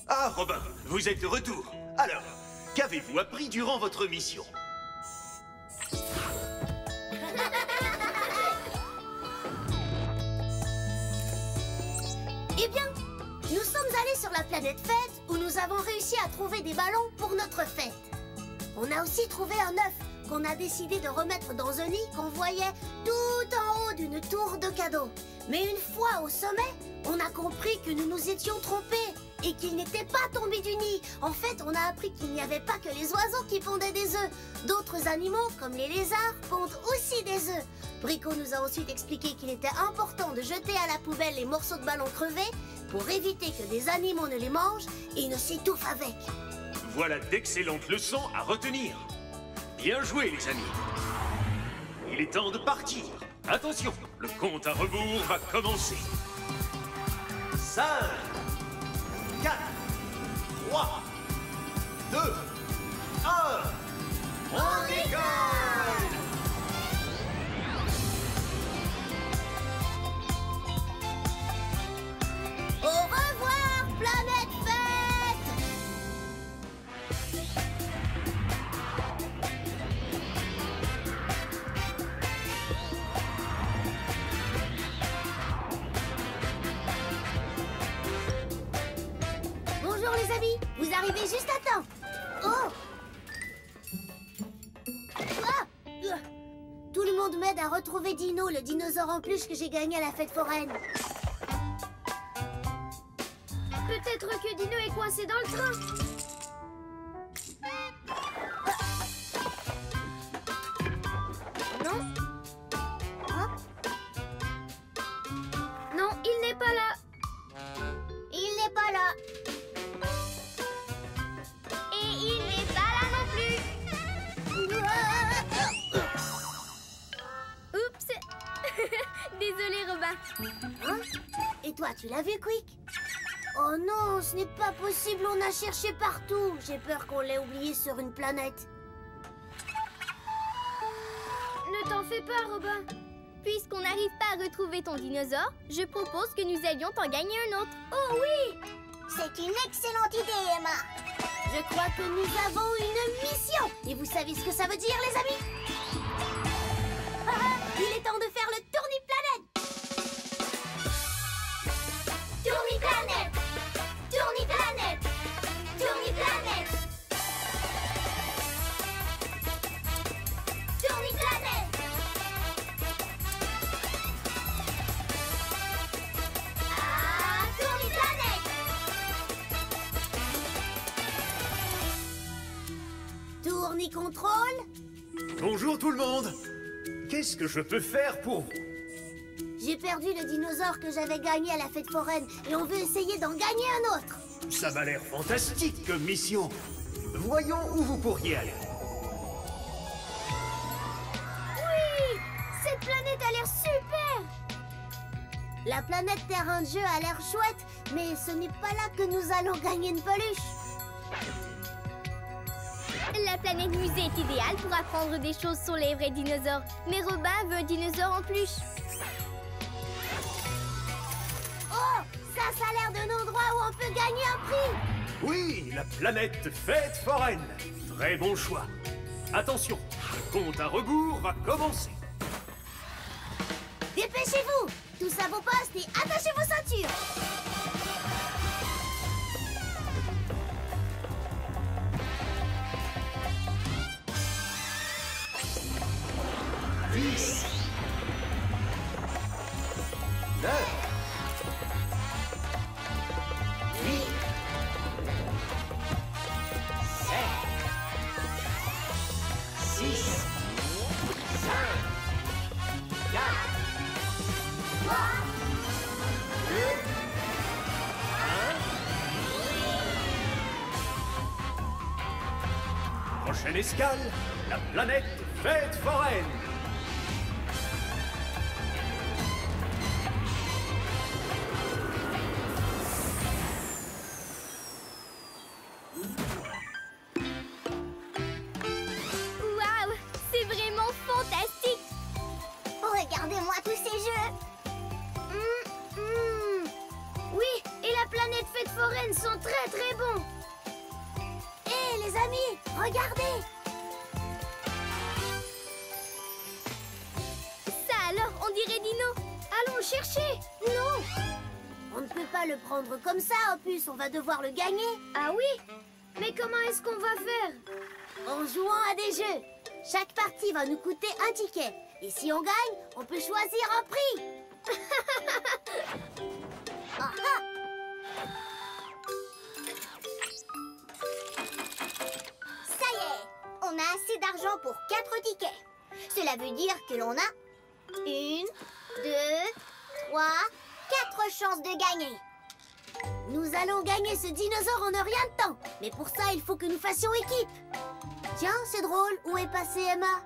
Ah, Robin, vous êtes de retour. Alors, qu'avez-vous appris durant votre mission? Eh bien, nous sommes allés sur la planète Fête où nous avons réussi à trouver des ballons pour notre fête. On a aussi trouvé un œuf qu'on a décidé de remettre dans un nid qu'on voyait tout en haut d'une tour de cadeaux. Mais une fois au sommet, on a compris que nous nous étions trompés et qu'il n'était pas tombé du nid. En fait, on a appris qu'il n'y avait pas que les oiseaux qui pondaient des œufs. D'autres animaux, comme les lézards, pondent aussi des œufs. Brico nous a ensuite expliqué qu'il était important de jeter à la poubelle les morceaux de ballon crevés pour éviter que des animaux ne les mangent et ne s'étouffent avec. Voilà d'excellentes leçons à retenir. Bien joué, les amis. Il est temps de partir. Attention, le compte à rebours va commencer. 5, 4, 3, 2, 1. On décolle! Au revoir, planète Fête! Bonjour les amis, vous arrivez juste à temps. Oh! Ah! Tout le monde m'aide à retrouver Dino, le dinosaure en peluche que j'ai gagné à la fête foraine. Peut-être que Dino est coincé dans le train. Hein? Et toi, tu l'as vu, Quick? Oh non, ce n'est pas possible, on a cherché partout. J'ai peur qu'on l'ait oublié sur une planète. Ne t'en fais pas, Robin. Puisqu'on n'arrive pas à retrouver ton dinosaure, je propose que nous allions t'en gagner un autre. Oh oui! C'est une excellente idée, Emma. Je crois que nous avons une mission. Et vous savez ce que ça veut dire, les amis? Il est temps de faire le tourniplanète. Tourniplanète! Tourniplanète! Tourniplanète! Tourniplanète! Ah, tourniplanète! Tournicontrôle. Bonjour tout le monde. Qu'est-ce que je peux faire pour vous? J'ai perdu le dinosaure que j'avais gagné à la fête foraine et on veut essayer d'en gagner un autre. Ça m'a l'air fantastique comme mission. Voyons où vous pourriez aller. Oui! Cette planète a l'air super! La planète terrain de jeu a l'air chouette, mais ce n'est pas là que nous allons gagner une peluche. La planète musée est idéale pour apprendre des choses sur les vrais dinosaures. Mais Robin veut un dinosaure en peluche. Oh, ça a l'air d'un endroit où on peut gagner un prix. Oui, la planète fête foraine. Très bon choix. Attention, le compte à rebours va commencer. Dépêchez-vous, tous à vos postes et attachez vos ceintures. 10, 9, 8, 7, 6, 5, 4, 3, 2, 1. Prochaine escale, la planète fête foraine. Regardez-moi tous ces jeux. Oui, et la planète fête foraine sont très très bons. Hé les amis, regardez. Ça alors, on dirait Dino. Allons chercher. Non, on ne peut pas le prendre comme ça, Opus, on va devoir le gagner. Ah oui? Mais comment est-ce qu'on va faire? En jouant à des jeux. Chaque partie va nous coûter un ticket. Et si on gagne, on peut choisir un prix. Ah, ah. Ça y est, on a assez d'argent pour 4 tickets. Cela veut dire que l'on a 1, 2, 3, 4 chances de gagner. Nous allons gagner ce dinosaure en un rien de temps. Mais pour ça, il faut que nous fassions équipe. Tiens, c'est drôle. Où est passée Emma?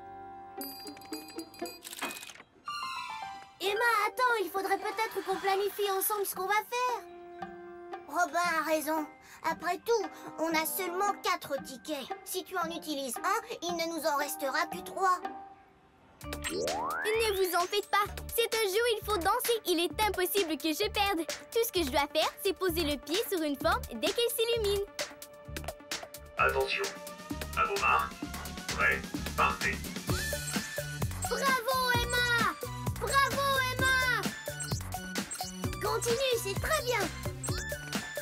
Emma, attends, il faudrait peut-être qu'on planifie ensemble ce qu'on va faire. Robin a raison. Après tout, on a seulement 4 tickets. Si tu en utilises un, il ne nous en restera que 3. Ne vous en faites pas. C'est un jeu où il faut danser. Il est impossible que je perde. Tout ce que je dois faire, c'est poser le pied sur une forme dès qu'elle s'illumine. Attention, à vos marques. Prêt, partez. Bravo, Emma! Bravo, Emma! Continue, c'est très bien.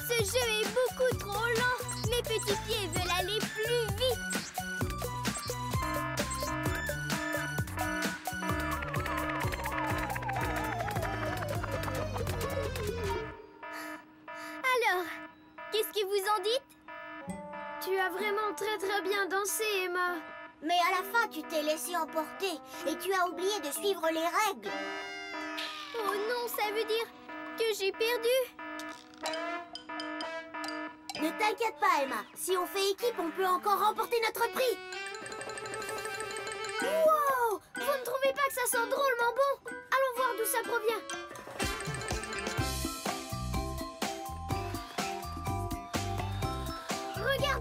Ce jeu est beaucoup trop lent. Mes petits pieds veulent aller plus vite. Alors, qu'est-ce que vous en dites? Tu as vraiment très très bien dansé, Emma. Mais à la fin, tu t'es laissé emporter et tu as oublié de suivre les règles. Oh non, ça veut dire que j'ai perdu. Ne t'inquiète pas, Emma. Si on fait équipe, on peut encore remporter notre prix. Wow! Vous ne trouvez pas que ça sent drôlement bon? Allons voir d'où ça provient.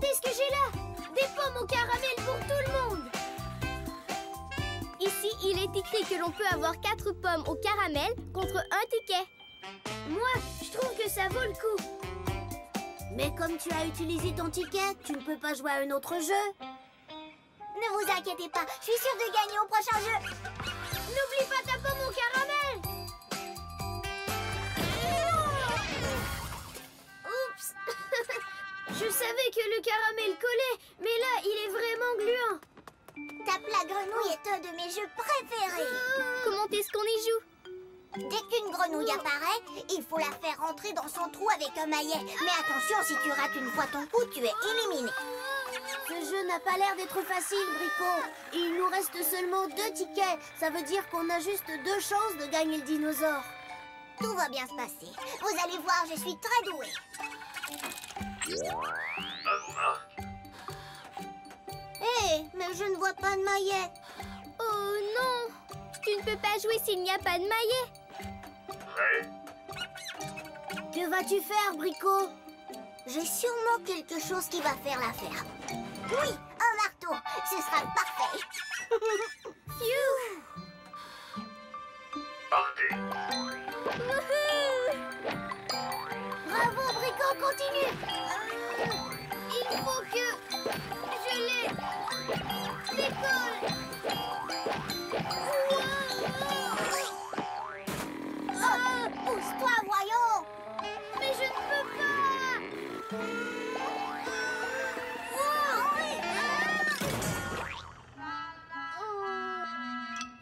Regardez ce que j'ai là! Des pommes au caramel pour tout le monde! Ici, il est écrit que l'on peut avoir 4 pommes au caramel contre 1 ticket. Moi, je trouve que ça vaut le coup. Mais comme tu as utilisé ton ticket, tu ne peux pas jouer à un autre jeu. Ne vous inquiétez pas, je suis sûre de gagner au prochain jeu. N'oublie pas ta pomme au caramel! Oups! Je savais que le caramel collait, mais là, il est vraiment gluant. Tape la grenouille est un de mes jeux préférés. Comment est-ce qu'on y joue? Dès qu'une grenouille apparaît, il faut la faire rentrer dans son trou avec un maillet. Mais attention, si tu rates une fois ton coup, tu es éliminé. Ce jeu n'a pas l'air d'être facile, Brico. Il nous reste seulement 2 tickets. Ça veut dire qu'on a juste 2 chances de gagner le dinosaure. Tout va bien se passer. Vous allez voir, je suis très douée. Hé, mais je ne vois pas de maillet. Oh non! Tu ne peux pas jouer s'il n'y a pas de maillet. Que vas-tu faire, Brico? J'ai sûrement quelque chose qui va faire l'affaire. Oui, un marteau. Ce sera parfait. Bravo, Brico, continue. Il faut que je les décolle. Pousse-toi, voyons. Mais je ne peux pas.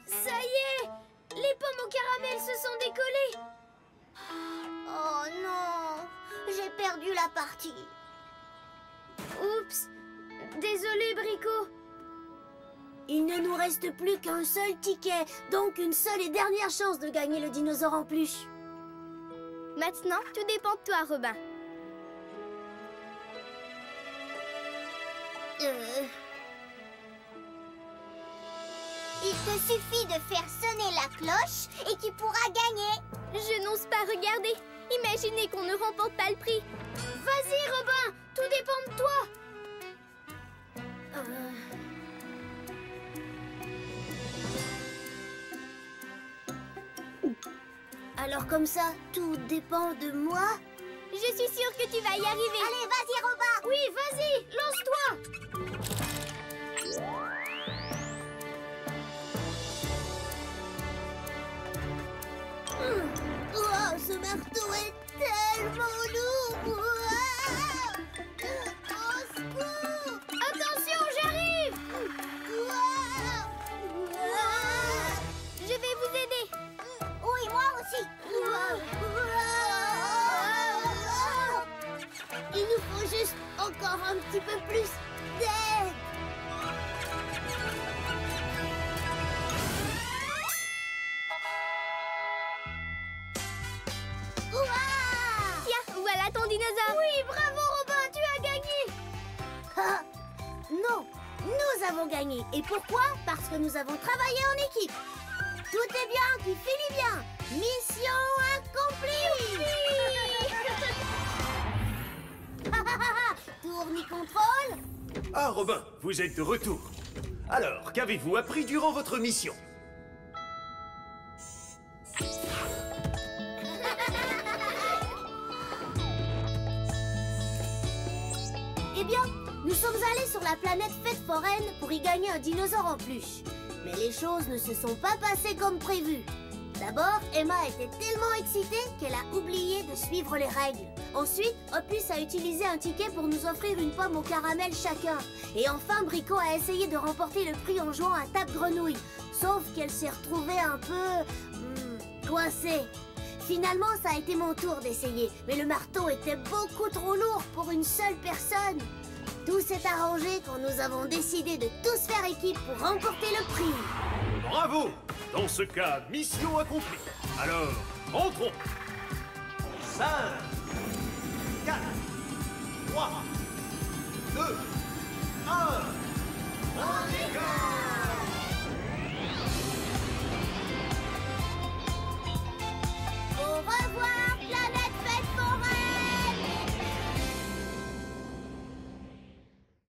Ça y est, les pommes au caramel se sont décollées. Oh non, j'ai perdu la partie. Oups, désolé, Brico. Il ne nous reste plus qu'un seul ticket, donc une seule et dernière chance de gagner le dinosaure en peluche. Maintenant, tout dépend de toi, Robin. Il te suffit de faire sonner la cloche et tu pourras gagner. Je n'ose pas regarder. Imaginez qu'on ne remporte pas le prix. Vas-y, Robin, tout dépend de toi. Alors comme ça, tout dépend de moi? Je suis sûre que tu vas y arriver. Allez, vas-y, Robin. Oui, vas-y, lance-toi. Oh, ce marteau est tellement lourd. Au secours. Attention, j'arrive. Je vais vous aider. Oui, moi aussi. Il nous faut juste encore un petit peu plus d'aide. Tiens, voilà ton dinosaure. Oui, bravo, Robin, tu as gagné. Ah, non, nous avons gagné. Et pourquoi? Parce que nous avons travaillé en équipe. Tout est bien qui finit bien. Mission accomplie. Tourne-contrôle. Ah, Robin, vous êtes de retour. Alors, qu'avez-vous appris durant votre mission? Eh bien, nous sommes allés sur la planète Fête Foraine pour y gagner un dinosaure en peluche. Mais les choses ne se sont pas passées comme prévu. D'abord, Emma était tellement excitée qu'elle a oublié de suivre les règles. Ensuite, Opus a utilisé un ticket pour nous offrir une pomme au caramel chacun. Et enfin, Brico a essayé de remporter le prix en jouant à Tape Grenouille. Sauf qu'elle s'est retrouvée un peu... coincée. Finalement, ça a été mon tour d'essayer. Mais le marteau était beaucoup trop lourd pour une seule personne. Tout s'est arrangé quand nous avons décidé de tous faire équipe pour remporter le prix. Bravo! Dans ce cas, mission accomplie. Alors, entrons. 5,